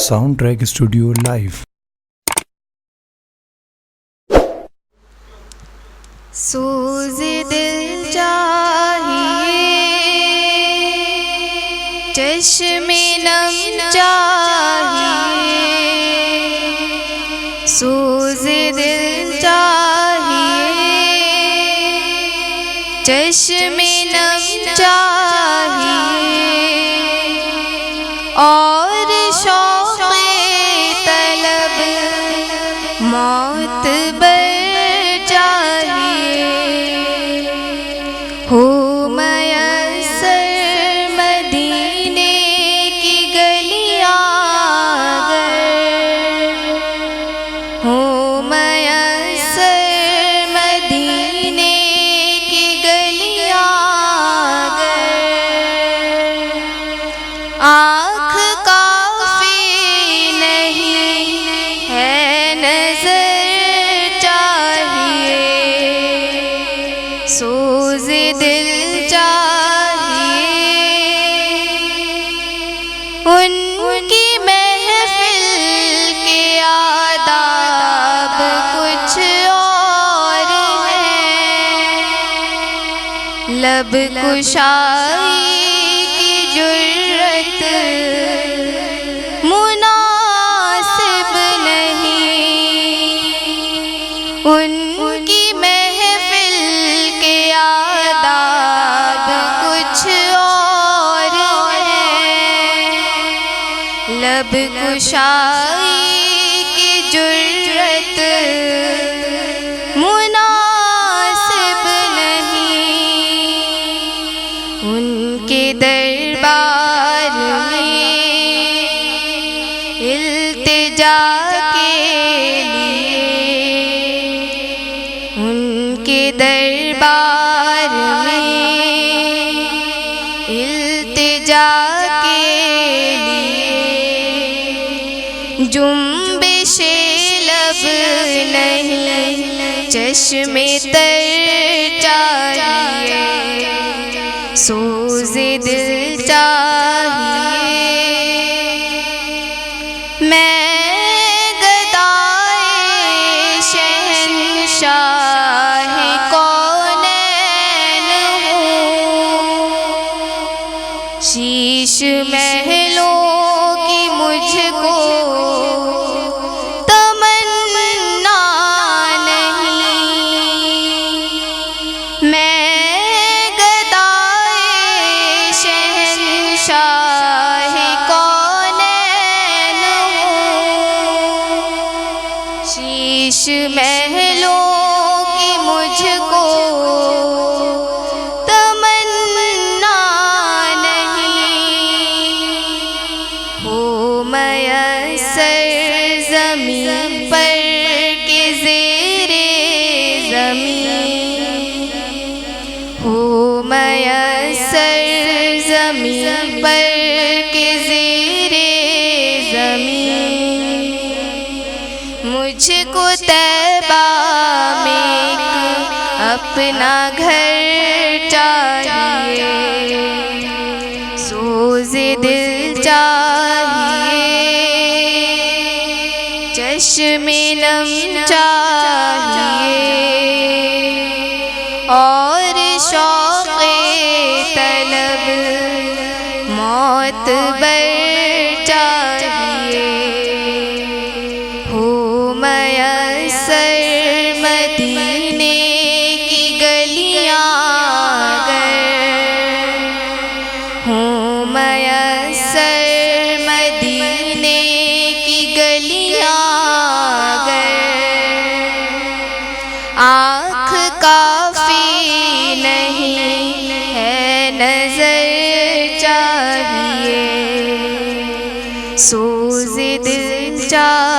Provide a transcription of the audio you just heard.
Sound track studio live. سوز دل چاہیے، چشم نم چاہیے، سوز دل چاہیے، چشم نم چاہیے، اور شوق طلب موت ہو میسر مدینے کی گلیاں اگر، ہو میسر مدینے کی گلیاں اگر، آنکھ کافی نہیں ہے نظر چاہیے، سوز دل چاہیے، ان کی محفل کے آداب کچھ اور ہیں، لب کشائی کی جرت مناسب نہیں، ان کی محفل کے آداب کچھ اور ہیں، لب کشائی کی جرت مناسب نہیں، ان کے دربار میں التجا کے لیے، ان کے دربار میں التجا کے لیے، جنبش لب نہیں چشم تر چاہیے، سوز دل چاہیے، میں گدائے شہنشاہ کونین ہوں، شیش محلوں کی مجھ کو تمنا نہیں، میں گدائے شہنشاہ کونین ہوں، شیش محلوں کی مجھ کو تمنا نہیں، ہو میسر زمین پر کے زیر زمین، ہو میسر زمین پر کے زیر زمین، مجھ کو طیبہ میں اپنا گھر چاہیے، سوز دل چاہیے، چشم نم چاہیے، اور شوق طلب موت بر چاہیے، ہو میسر مدینے کی گلیاں اگر، ہو میسر مدینے کی گلیاں اگر، آنکھ کافی نہیں ہے نظر چاہیے، سوز دل چاہیے۔